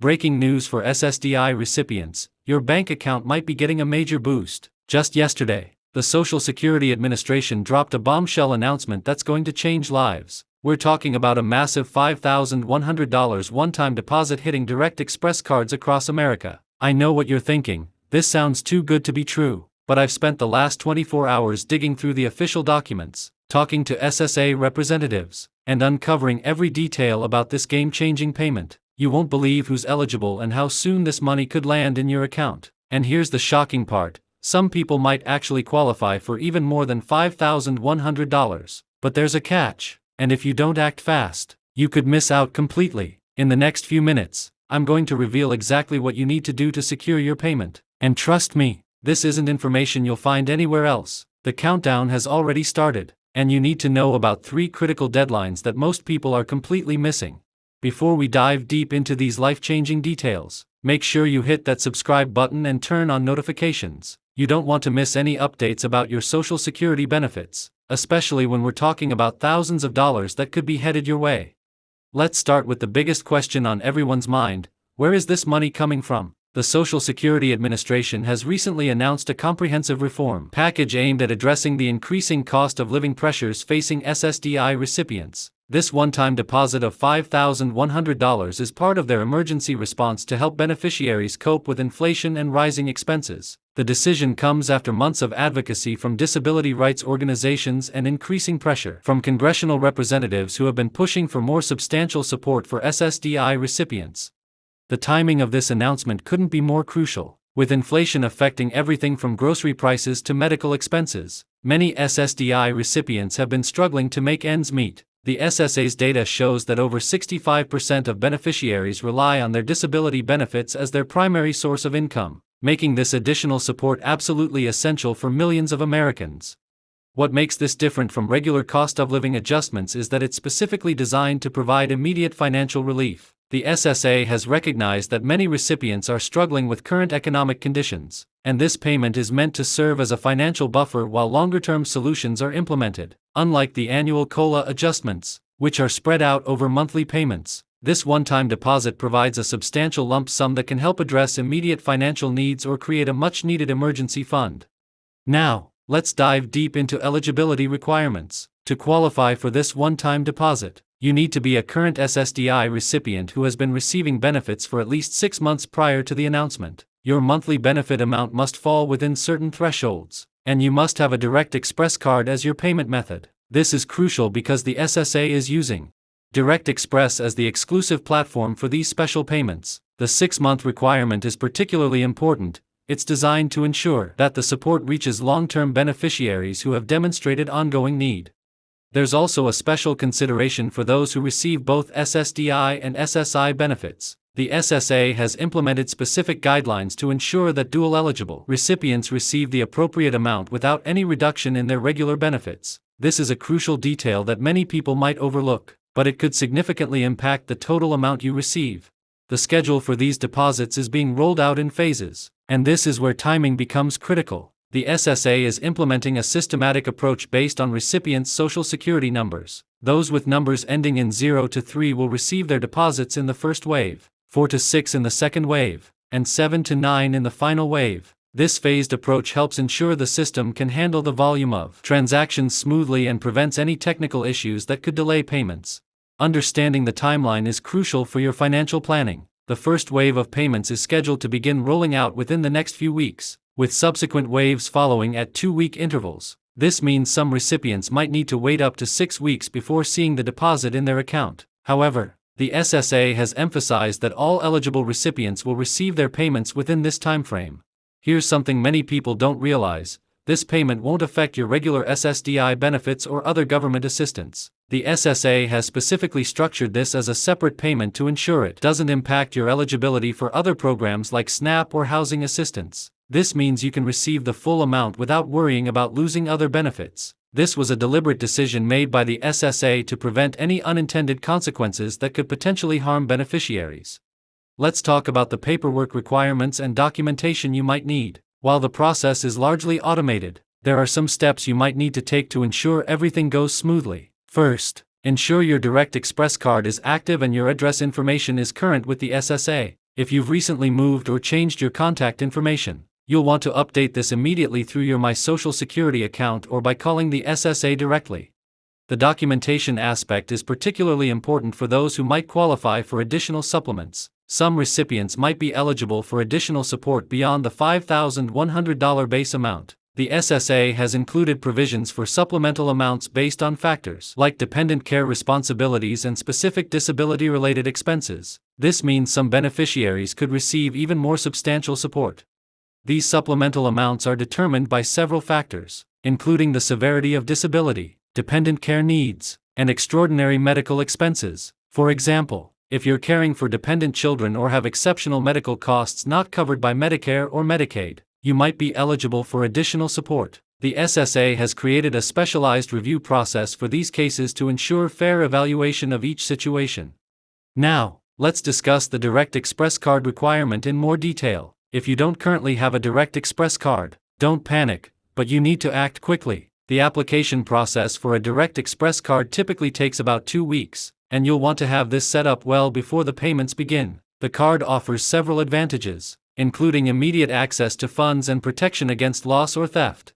Breaking news for SSDI recipients: your bank account might be getting a major boost. Just yesterday, the Social Security Administration dropped a bombshell announcement that's going to change lives. We're talking about a massive $5,100 one-time deposit hitting Direct Express cards across America. I know what you're thinking, this sounds too good to be true, but I've spent the last 24 hours digging through the official documents, talking to SSA representatives, and uncovering every detail about this game-changing payment. You won't believe who's eligible and how soon this money could land in your account. And here's the shocking part: some people might actually qualify for even more than $5,100. But there's a catch, and if you don't act fast, you could miss out completely. In the next few minutes, I'm going to reveal exactly what you need to do to secure your payment. And trust me, this isn't information you'll find anywhere else. The countdown has already started, and you need to know about 3 critical deadlines that most people are completely missing. Before we dive deep into these life-changing details, make sure you hit that subscribe button and turn on notifications. You don't want to miss any updates about your Social Security benefits, especially when we're talking about thousands of dollars that could be headed your way. Let's start with the biggest question on everyone's mind: where is this money coming from? The Social Security Administration has recently announced a comprehensive reform package aimed at addressing the increasing cost of living pressures facing SSDI recipients. This one-time deposit of $5,100 is part of their emergency response to help beneficiaries cope with inflation and rising expenses. The decision comes after months of advocacy from disability rights organizations and increasing pressure from congressional representatives who have been pushing for more substantial support for SSDI recipients. The timing of this announcement couldn't be more crucial. With inflation affecting everything from grocery prices to medical expenses, many SSDI recipients have been struggling to make ends meet. The SSA's data shows that over 65% of beneficiaries rely on their disability benefits as their primary source of income, making this additional support absolutely essential for millions of Americans. What makes this different from regular cost of living adjustments is that it's specifically designed to provide immediate financial relief. The SSA has recognized that many recipients are struggling with current economic conditions, and this payment is meant to serve as a financial buffer while longer-term solutions are implemented. Unlike the annual COLA adjustments, which are spread out over monthly payments, this one-time deposit provides a substantial lump sum that can help address immediate financial needs or create a much-needed emergency fund. Now, let's dive deep into eligibility requirements. To qualify for this one-time deposit, you need to be a current SSDI recipient who has been receiving benefits for at least 6 months prior to the announcement. Your monthly benefit amount must fall within certain thresholds, and you must have a Direct Express card as your payment method. This is crucial because the SSA is using Direct Express as the exclusive platform for these special payments. The 6-month requirement is particularly important. It's designed to ensure that the support reaches long-term beneficiaries who have demonstrated ongoing need. There's also a special consideration for those who receive both SSDI and SSI benefits. The SSA has implemented specific guidelines to ensure that dual-eligible recipients receive the appropriate amount without any reduction in their regular benefits. This is a crucial detail that many people might overlook, but it could significantly impact the total amount you receive. The schedule for these deposits is being rolled out in phases, and this is where timing becomes critical. The SSA is implementing a systematic approach based on recipients' Social Security numbers. Those with numbers ending in 0 to 3 will receive their deposits in the first wave, 4 to 6 in the second wave, and 7 to 9 in the final wave. This phased approach helps ensure the system can handle the volume of transactions smoothly and prevents any technical issues that could delay payments. Understanding the timeline is crucial for your financial planning. The first wave of payments is scheduled to begin rolling out within the next few weeks, with subsequent waves following at 2-week intervals. This means some recipients might need to wait up to 6 weeks before seeing the deposit in their account. However, the SSA has emphasized that all eligible recipients will receive their payments within this timeframe. Here's something many people don't realize: this payment won't affect your regular SSDI benefits or other government assistance. The SSA has specifically structured this as a separate payment to ensure it doesn't impact your eligibility for other programs like SNAP or housing assistance. This means you can receive the full amount without worrying about losing other benefits. This was a deliberate decision made by the SSA to prevent any unintended consequences that could potentially harm beneficiaries. Let's talk about the paperwork requirements and documentation you might need. While the process is largely automated, there are some steps you might need to take to ensure everything goes smoothly. First, ensure your Direct Express card is active and your address information is current with the SSA. If you've recently moved or changed your contact information, you'll want to update this immediately through your My Social Security account or by calling the SSA directly. The documentation aspect is particularly important for those who might qualify for additional supplements. Some recipients might be eligible for additional support beyond the $5,100 base amount. The SSA has included provisions for supplemental amounts based on factors like dependent care responsibilities and specific disability-related expenses. This means some beneficiaries could receive even more substantial support. These supplemental amounts are determined by several factors, including the severity of disability, dependent care needs, and extraordinary medical expenses. For example, if you're caring for dependent children or have exceptional medical costs not covered by Medicare or Medicaid, you might be eligible for additional support. The SSA has created a specialized review process for these cases to ensure fair evaluation of each situation. Now, let's discuss the Direct Express card requirement in more detail. If you don't currently have a Direct Express card, don't panic, but you need to act quickly. The application process for a Direct Express card typically takes about 2 weeks, and you'll want to have this set up well before the payments begin. The card offers several advantages, including immediate access to funds and protection against loss or theft.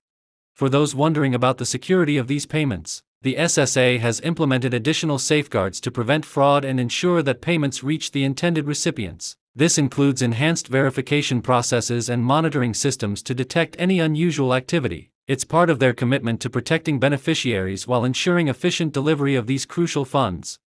For those wondering about the security of these payments, the SSA has implemented additional safeguards to prevent fraud and ensure that payments reach the intended recipients. This includes enhanced verification processes and monitoring systems to detect any unusual activity. It's part of their commitment to protecting beneficiaries while ensuring efficient delivery of these crucial funds.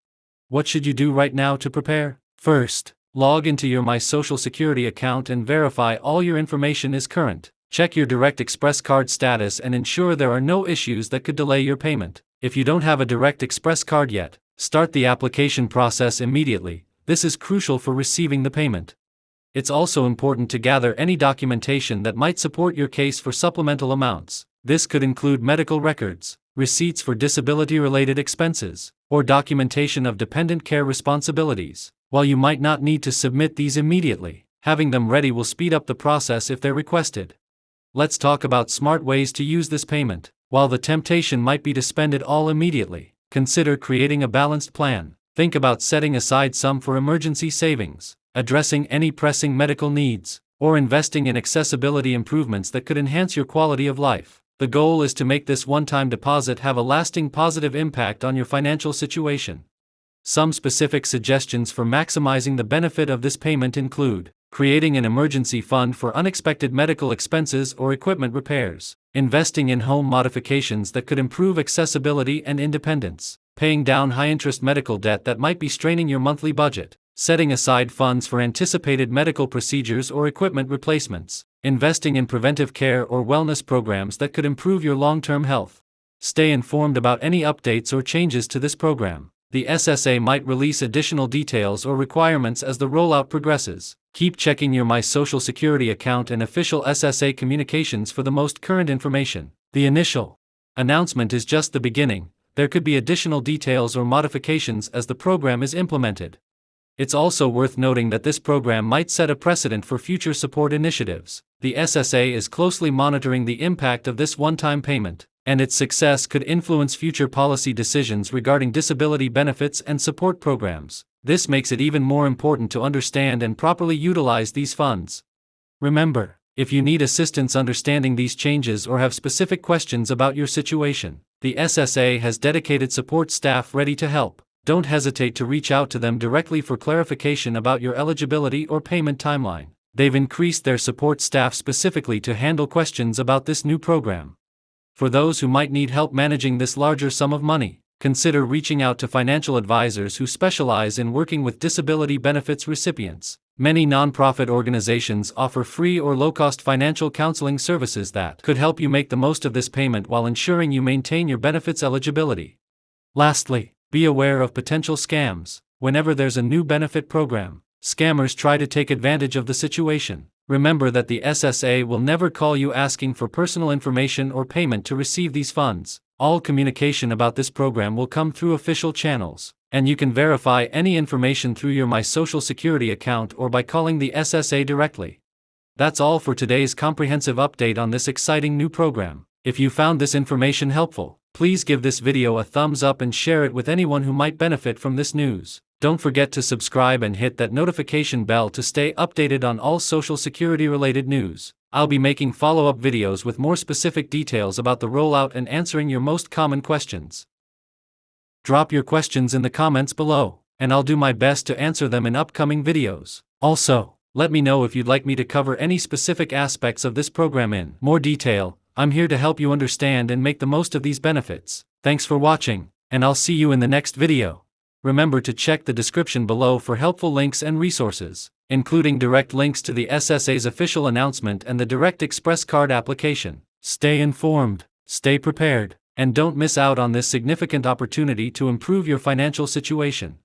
What should you do right now to prepare? First, log into your My Social Security account and verify all your information is current. Check your Direct Express card status and ensure there are no issues that could delay your payment. If you don't have a Direct Express card yet, start the application process immediately. This is crucial for receiving the payment. It's also important to gather any documentation that might support your case for supplemental amounts. This could include medical records, receipts for disability-related expenses, or documentation of dependent care responsibilities. While you might not need to submit these immediately, having them ready will speed up the process if they're requested. Let's talk about smart ways to use this payment. While the temptation might be to spend it all immediately, consider creating a balanced plan. Think about setting aside some for emergency savings, addressing any pressing medical needs, or investing in accessibility improvements that could enhance your quality of life. The goal is to make this one-time deposit have a lasting positive impact on your financial situation. Some specific suggestions for maximizing the benefit of this payment include creating an emergency fund for unexpected medical expenses or equipment repairs, investing in home modifications that could improve accessibility and independence, paying down high-interest medical debt that might be straining your monthly budget, setting aside funds for anticipated medical procedures or equipment replacements, investing in preventive care or wellness programs that could improve your long-term health. Stay informed about any updates or changes to this program. The SSA might release additional details or requirements as the rollout progresses. Keep checking your My Social Security account and official SSA communications for the most current information. The initial announcement is just the beginning. There could be additional details or modifications as the program is implemented. It's also worth noting that this program might set a precedent for future support initiatives. The SSA is closely monitoring the impact of this one-time payment, and its success could influence future policy decisions regarding disability benefits and support programs. This makes it even more important to understand and properly utilize these funds. Remember, if you need assistance understanding these changes or have specific questions about your situation, the SSA has dedicated support staff ready to help. Don't hesitate to reach out to them directly for clarification about your eligibility or payment timeline. They've increased their support staff specifically to handle questions about this new program. For those who might need help managing this larger sum of money, consider reaching out to financial advisors who specialize in working with disability benefits recipients. Many nonprofit organizations offer free or low-cost financial counseling services that could help you make the most of this payment while ensuring you maintain your benefits eligibility. Lastly, be aware of potential scams. Whenever there's a new benefit program, scammers try to take advantage of the situation. Remember that the SSA will never call you asking for personal information or payment to receive these funds. All communication about this program will come through official channels, and you can verify any information through your My Social Security account or by calling the SSA directly. That's all for today's comprehensive update on this exciting new program. If you found this information helpful, Please give this video a thumbs up and share it with anyone who might benefit from this news. Don't forget to subscribe and hit that notification bell to stay updated on all Social Security related news. I'll be making follow-up videos with more specific details about the rollout and answering your most common questions. Drop your questions in the comments below, and I'll do my best to answer them in upcoming videos. Also, let me know if you'd like me to cover any specific aspects of this program in more detail. I'm here to help you understand and make the most of these benefits. Thanks for watching, and I'll see you in the next video. Remember to check the description below for helpful links and resources, including direct links to the SSA's official announcement and the Direct Express card application. Stay informed, stay prepared, and don't miss out on this significant opportunity to improve your financial situation.